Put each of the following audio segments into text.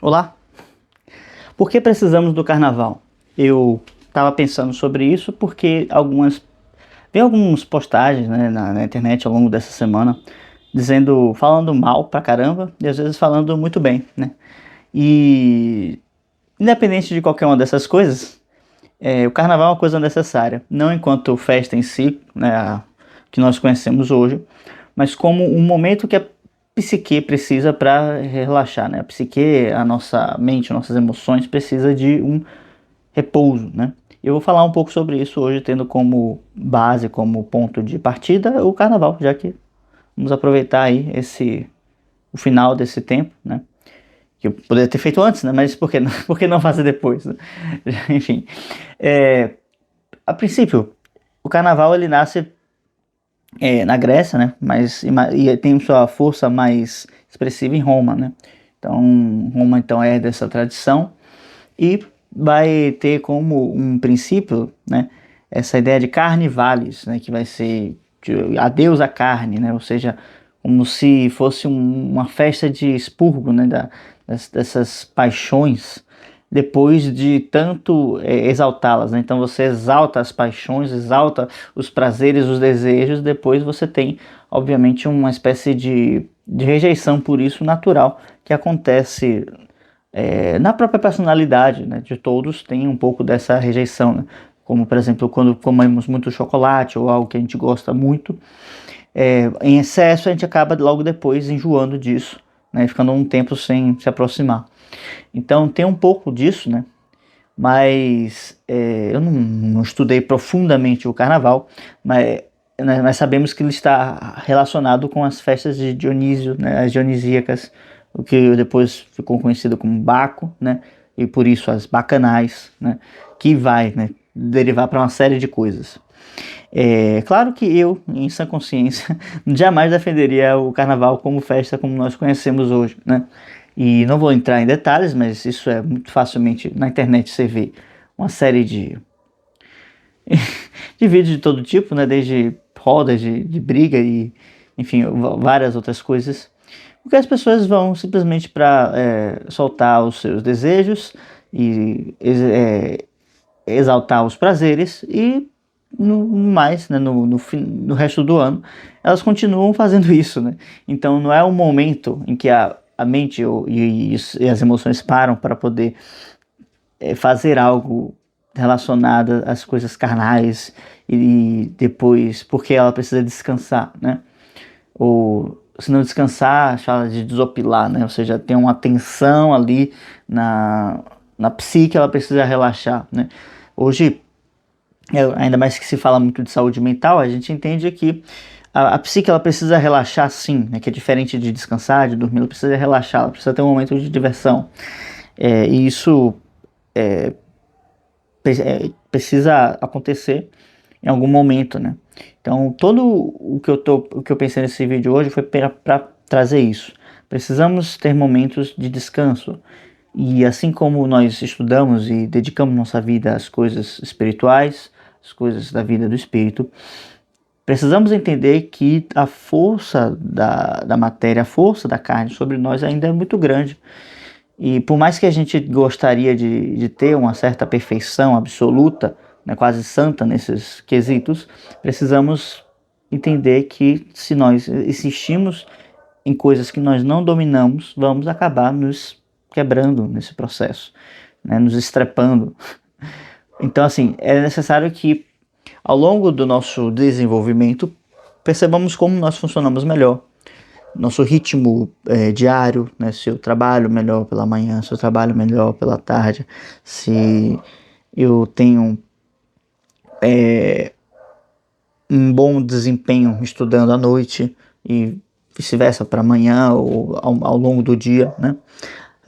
Olá! Por que precisamos do carnaval? Eu estava pensando sobre isso porque vi algumas postagens, né, na internet ao longo dessa semana falando mal pra caramba e às vezes falando muito bem, né? E independente de qualquer uma dessas coisas, o carnaval é uma coisa necessária, não enquanto festa em si, né, que nós conhecemos hoje, mas como um momento que a psique precisa para relaxar, né? A psique, a nossa mente, nossas emoções precisa de um repouso, né? Eu vou falar um pouco sobre isso hoje, tendo como base, como ponto de partida, o carnaval, já que vamos aproveitar aí o final desse tempo, né? Que eu poderia ter feito antes, né? Mas por que não, por que não fazer depois, né? Enfim, a princípio, o carnaval ele nasce na Grécia, né? E tem sua força mais expressiva em Roma, né? Então, Roma então herda essa tradição e vai ter como um princípio, né? Essa ideia de carnivales, né? Que vai ser adeus à carne, né? Ou seja, como se fosse uma festa de expurgo, né? Dessas paixões depois de tanto exaltá-las, né? Então você exalta as paixões, exalta os prazeres, os desejos, depois você tem, obviamente, uma espécie de rejeição por isso natural que acontece na própria personalidade, né? De todos tem um pouco dessa rejeição, né? Como, por exemplo, quando comemos muito chocolate ou algo que a gente gosta muito, em excesso a gente acaba logo depois enjoando disso, né? Ficando um tempo sem se aproximar. Então tem um pouco disso, né? Mas eu não estudei profundamente o carnaval, mas nós sabemos que ele está relacionado com as festas de Dionísio, né? As dionisíacas, o que depois ficou conhecido como Baco, né? E por isso as bacanais, né? Que vai, né, derivar para uma série de coisas. Claro que eu, em sã consciência, jamais defenderia o carnaval como festa como nós conhecemos hoje, né? E não vou entrar em detalhes, mas isso é muito facilmente na internet você vê uma série de vídeos de todo tipo, né? Desde rodas de briga e, enfim, várias outras coisas. Porque as pessoas vão simplesmente para soltar os seus desejos e exaltar os prazeres e no resto do ano elas continuam fazendo isso, né? Então não é um momento em que a mente e as emoções param para poder fazer algo relacionado às coisas carnais e depois porque ela precisa descansar, né? Ou se não descansar, fala de desopilar, né? Ou seja, tem uma tensão ali na psique, ela precisa relaxar, né? Hoje, ainda mais que se fala muito de saúde mental, a gente entende que a psique ela precisa relaxar sim, né? Que é diferente de descansar, de dormir, ela precisa relaxar, ela precisa ter um momento de diversão. E isso precisa acontecer em algum momento, né? Então, todo o que eu pensei nesse vídeo hoje foi para trazer isso. Precisamos ter momentos de descanso. E assim como nós estudamos e dedicamos nossa vida às coisas espirituais, às coisas da vida do espírito, precisamos entender que a força da matéria, a força da carne sobre nós ainda é muito grande. E por mais que a gente gostaria de ter uma certa perfeição absoluta, né, quase santa nesses quesitos, precisamos entender que se nós insistimos em coisas que nós não dominamos, vamos acabar nos quebrando nesse processo, né, nos estrepando. Então, assim, é necessário que ao longo do nosso desenvolvimento percebamos como nós funcionamos melhor. Nosso ritmo diário, né? Se eu trabalho melhor pela manhã, se eu trabalho melhor pela tarde, se eu tenho um bom desempenho estudando à noite e vice-versa para amanhã ou ao longo do dia, né?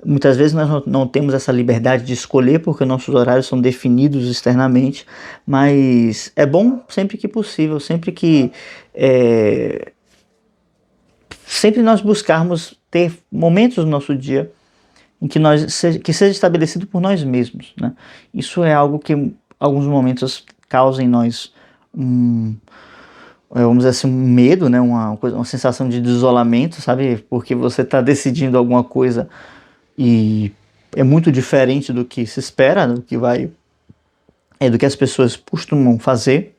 Muitas vezes nós não temos essa liberdade de escolher porque nossos horários são definidos externamente, mas é bom sempre que possível, sempre nós buscarmos ter momentos no nosso dia em que seja estabelecido por nós mesmos, né? Isso é algo que alguns momentos causa em nós vamos dizer assim, um medo, né? Uma sensação de isolamento, sabe? Porque você está decidindo alguma coisa e é muito diferente do que se espera, do que as pessoas costumam fazer.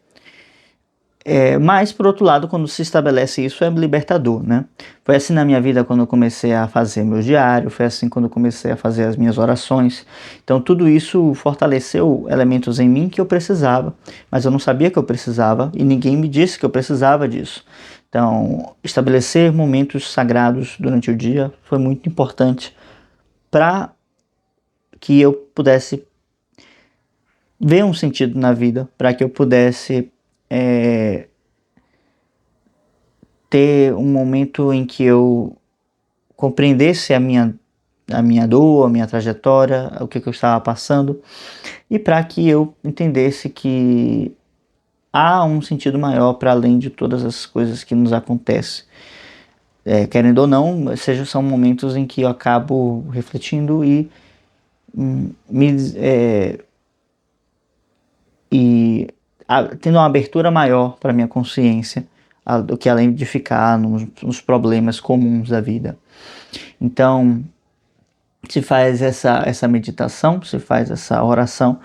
Mas, por outro lado, quando se estabelece isso, é libertador, né? Foi assim na minha vida quando eu comecei a fazer meu diário, foi assim quando eu comecei a fazer as minhas orações. Então, tudo isso fortaleceu elementos em mim que eu precisava, mas eu não sabia que eu precisava e ninguém me disse que eu precisava disso. Então, estabelecer momentos sagrados durante o dia foi muito importante para que eu pudesse ver um sentido na vida, para que eu pudesse ter um momento em que eu compreendesse a minha dor, a minha trajetória, o que eu estava passando, e para que eu entendesse que há um sentido maior para além de todas as coisas que nos acontecem. Querendo ou não, são momentos em que eu acabo refletindo me, é, tendo uma abertura maior para minha consciência do que além de ficar nos problemas comuns da vida. Então, se faz essa meditação, se faz essa oração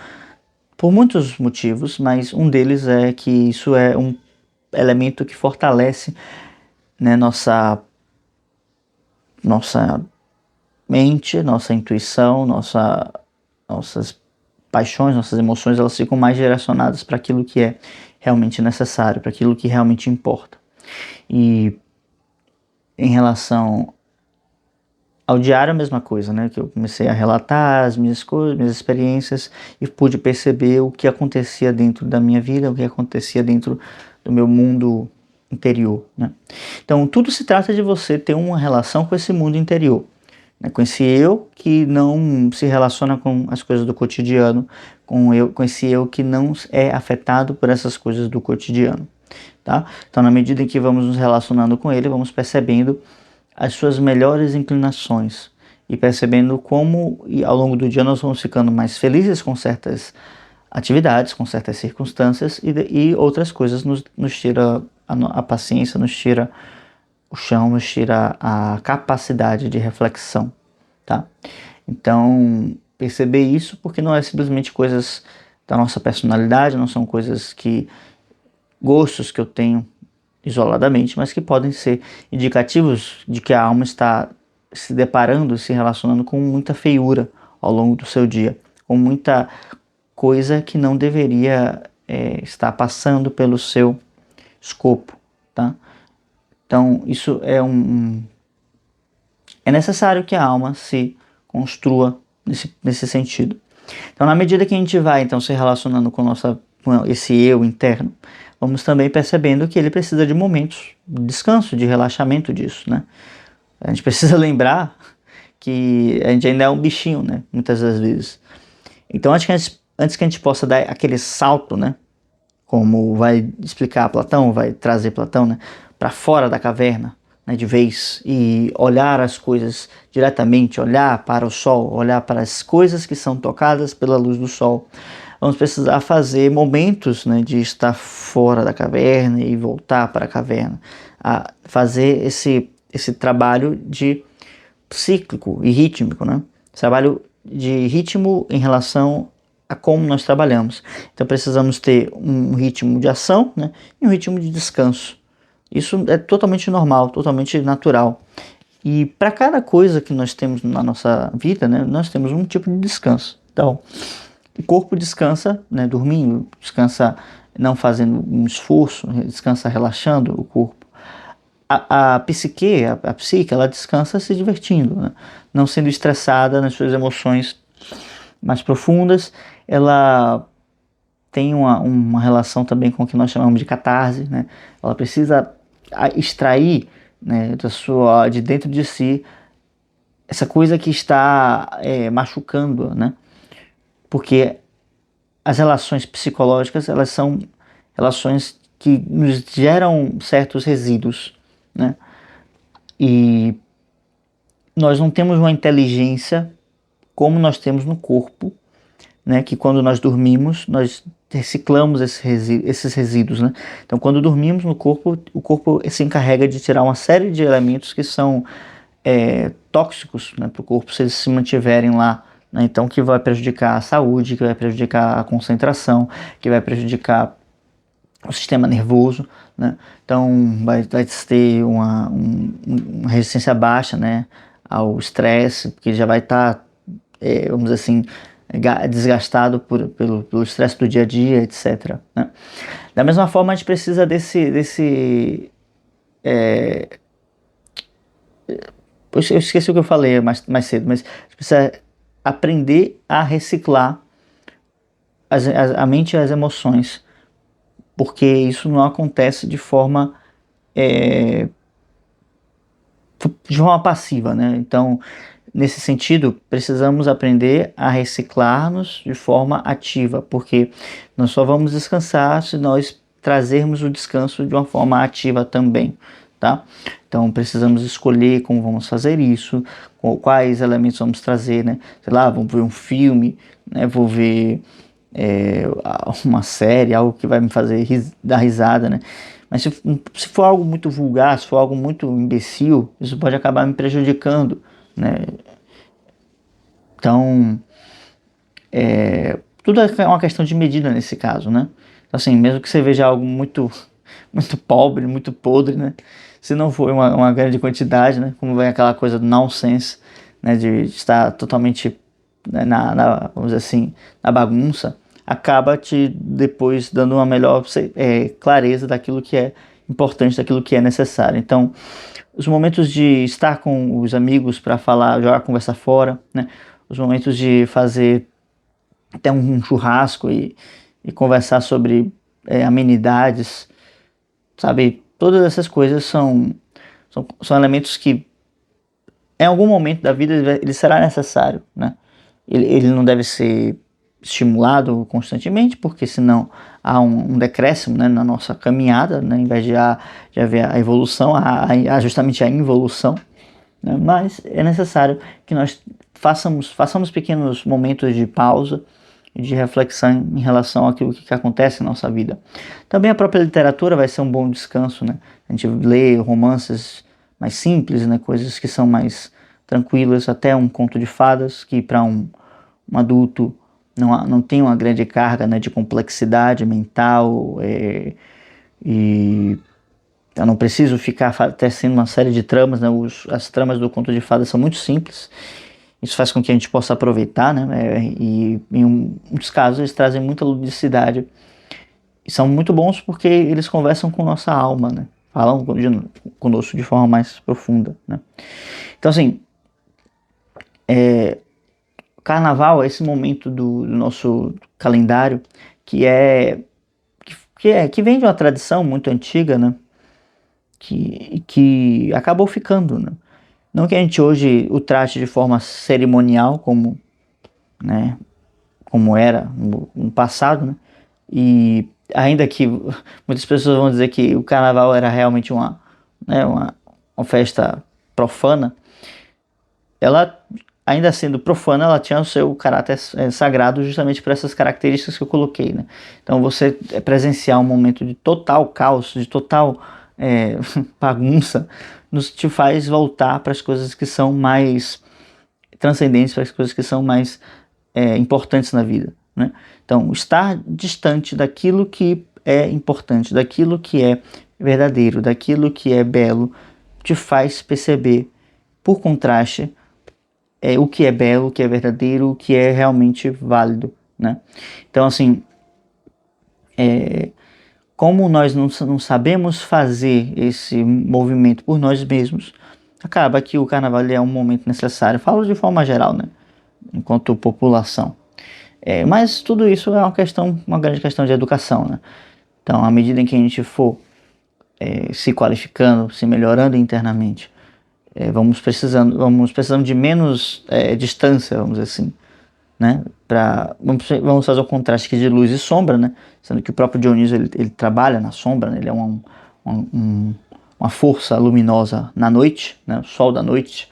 por muitos motivos, mas um deles é que isso é um elemento que fortalece, né, nossa mente, nossa intuição, nossas paixões, nossas emoções, elas ficam mais direcionadas para aquilo que é realmente necessário, para aquilo que realmente importa. E em relação ao diário, a mesma coisa, né? Que eu comecei a relatar as minhas coisas, minhas experiências e pude perceber o que acontecia dentro da minha vida, o que acontecia dentro do meu mundo interior, né? Então, tudo se trata de você ter uma relação com esse mundo interior, né? Com esse eu que não se relaciona com as coisas do cotidiano, com esse eu que não é afetado por essas coisas do cotidiano, tá? Então, na medida em que vamos nos relacionando com ele, vamos percebendo as suas melhores inclinações e percebendo como ao longo do dia nós vamos ficando mais felizes com certas atividades, com certas circunstâncias e outras coisas nos tira a paciência, nos tira o chão, nos tira a capacidade de reflexão, tá? Então, perceber isso porque não é simplesmente coisas da nossa personalidade, não são gostos que eu tenho isoladamente, mas que podem ser indicativos de que a alma está se deparando, se relacionando com muita feiura ao longo do seu dia, com muita coisa que não deveria estar passando pelo seu escopo, tá? Então, isso é necessário que a alma se construa nesse sentido. Então, na medida que a gente vai então se relacionando com esse eu interno, vamos também percebendo que ele precisa de momentos de descanso, de relaxamento disso, né? A gente precisa lembrar que a gente ainda é um bichinho, né? Muitas das vezes. Então, antes que a gente possa dar aquele salto, né? Como vai explicar Platão, vai trazer Platão, né? Para fora da caverna, né? De vez, e olhar as coisas diretamente, olhar para o sol, olhar para as coisas que são tocadas pela luz do sol. Vamos precisar fazer momentos, né, de estar fora da caverna e voltar para a caverna, a fazer esse trabalho de cíclico e rítmico, né? Trabalho de ritmo em relação a como nós trabalhamos. Então precisamos ter um ritmo de ação, né, e um ritmo de descanso. Isso é totalmente normal, totalmente natural. E para cada coisa que nós temos na nossa vida, né, nós temos um tipo de descanso. Então, o corpo descansa, né, dormindo, descansa não fazendo um esforço, descansa relaxando o corpo. A psique, a psique, ela descansa se divertindo, né, não sendo estressada nas suas emoções mais profundas. Ela tem uma relação também com o que nós chamamos de catarse, né? Ela precisa extrair, né, de dentro de si essa coisa que está machucando, né? Porque as relações psicológicas, elas são relações que nos geram certos resíduos, né? E nós não temos uma inteligência como nós temos no corpo, né? Que quando nós dormimos, nós reciclamos esses resíduos, né? Então, quando dormimos no corpo, o corpo se encarrega de tirar uma série de elementos que são tóxicos, né, para o corpo, se eles se mantiverem lá né? Então, que vai prejudicar a saúde, que vai prejudicar a concentração, que vai prejudicar o sistema nervoso, né? Então, vai ter uma resistência baixa, né, ao estresse, porque já vai estar, vamos dizer assim, desgastado pelo estresse do dia a dia, etc, né? Da mesma forma, a gente precisa eu esqueci o que eu falei mais cedo, mas a gente precisa aprender a reciclar a mente e as emoções, porque isso não acontece de forma passiva, né? Então, nesse sentido, precisamos aprender a reciclar-nos de forma ativa, porque nós só vamos descansar se nós trazermos o descanso de uma forma ativa também, tá? Então, precisamos escolher como vamos fazer isso, quais elementos vamos trazer, né? Sei lá, vamos ver um filme, né? Vou ver uma série, algo que vai me fazer dar risada, né? Mas se for algo muito vulgar, se for algo muito imbecil, isso pode acabar me prejudicando, né? Então, tudo é uma questão de medida nesse caso, né? Então, assim, mesmo que você veja algo muito, muito pobre, muito podre, né? Se não for uma grande quantidade, né? Como vem aquela coisa do nonsense, né? De estar totalmente, né, vamos dizer assim, na bagunça, acaba te depois dando uma melhor clareza daquilo que é importante, daquilo que é necessário. Então, os momentos de estar com os amigos para falar, jogar a conversa fora, né? Os momentos de fazer até um churrasco e conversar sobre amenidades, sabe? Todas essas coisas são elementos que em algum momento da vida ele será necessário, né? Ele não deve ser estimulado constantemente, porque senão há um decréscimo, né, na nossa caminhada, né? Em vez de haver a evolução, há justamente a involução, né? Mas é necessário que nós façamos pequenos momentos de pausa e de reflexão em relação àquilo que acontece na nossa vida. Também a própria literatura vai ser um bom descanso, né? A gente lê romances mais simples, né? Coisas que são mais tranquilas, até um conto de fadas, que para um adulto não tem uma grande carga, né, de complexidade mental, e eu não preciso ficar tecendo uma série de tramas, né? As tramas do conto de fadas são muito simples. Isso faz com que a gente possa aproveitar, né? E em muitos casos eles trazem muita ludicidade e são muito bons porque eles conversam com nossa alma, né? Falam conosco de forma mais profunda, né? Então, assim, o carnaval é esse momento do nosso calendário que vem de uma tradição muito antiga, né? Que acabou ficando, né? Não que a gente hoje o trate de forma cerimonial, né, como era no passado, né? E ainda que muitas pessoas vão dizer que o carnaval era realmente né, uma festa profana, ela, ainda sendo profana, ela tinha o seu caráter sagrado justamente por essas características que eu coloquei, né? Então você presenciar um momento de total caos, de total bagunça, te faz voltar para as coisas que são mais transcendentes, para as coisas que são mais importantes na vida, né? Então, estar distante daquilo que é importante, daquilo que é verdadeiro, daquilo que é belo, te faz perceber, por contraste, o que é belo, o que é verdadeiro, o que é realmente válido, né? Então, assim, como nós não sabemos fazer esse movimento por nós mesmos, acaba que o carnaval é um momento necessário. Falo de forma geral, né? Enquanto população. Mas tudo isso é uma grande questão de educação, né? Então, à medida em que a gente for se qualificando, se melhorando internamente, vamos precisando de menos distância, vamos dizer assim, né? Vamos fazer o contraste aqui de luz e sombra, né? Sendo que o próprio Dionísio ele trabalha na sombra, né? Ele é uma força luminosa na noite, né? O sol da noite,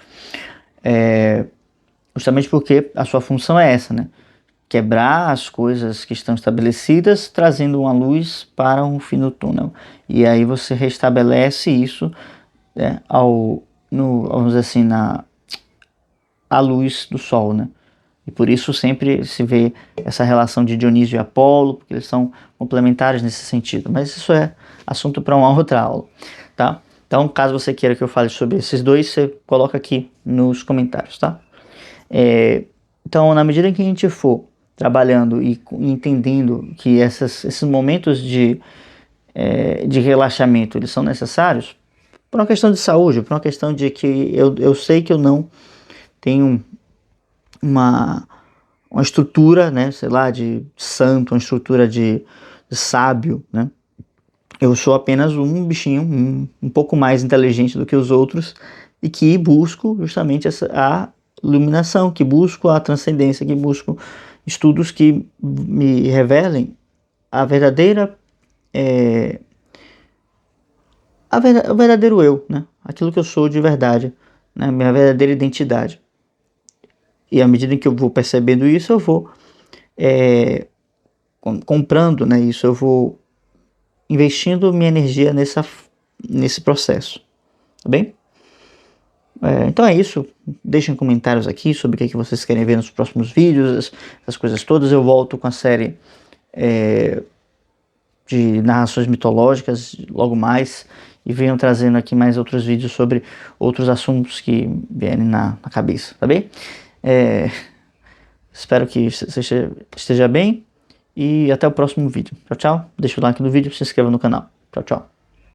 justamente porque a sua função é essa, né? Quebrar as coisas que estão estabelecidas, trazendo uma luz para um fim do túnel. E aí você restabelece isso, vamos dizer assim, a luz do sol, né? E por isso sempre se vê essa relação de Dionísio e Apolo, porque eles são complementares nesse sentido. Mas isso é assunto para uma outra aula, tá? Então, caso você queira que eu fale sobre esses dois, você coloca aqui nos comentários, tá? Então, na medida em que a gente for trabalhando e entendendo que esses momentos de relaxamento, eles são necessários, por uma questão de saúde, por uma questão de que eu sei que eu não tenho uma estrutura, né, sei lá, de santo, uma estrutura de sábio, né? Eu sou apenas um bichinho um pouco mais inteligente do que os outros e que busco justamente a iluminação, que busco a transcendência, que busco estudos que me revelem a verdadeira o verdadeiro eu, né? Aquilo que eu sou de verdade, né? Minha verdadeira identidade. E à medida que eu vou percebendo isso, eu vou comprando, né? Isso, eu vou investindo minha energia nesse processo, tá bem? Então é isso. Deixem comentários aqui sobre o que vocês querem ver nos próximos vídeos, essas coisas todas. Eu volto com a série de narrações mitológicas logo mais e venho trazendo aqui mais outros vídeos sobre outros assuntos que vierem na cabeça, tá bem? Espero que você esteja bem e até o próximo vídeo. Tchau, tchau. Deixa o like no vídeo e se inscreva no canal. Tchau, tchau.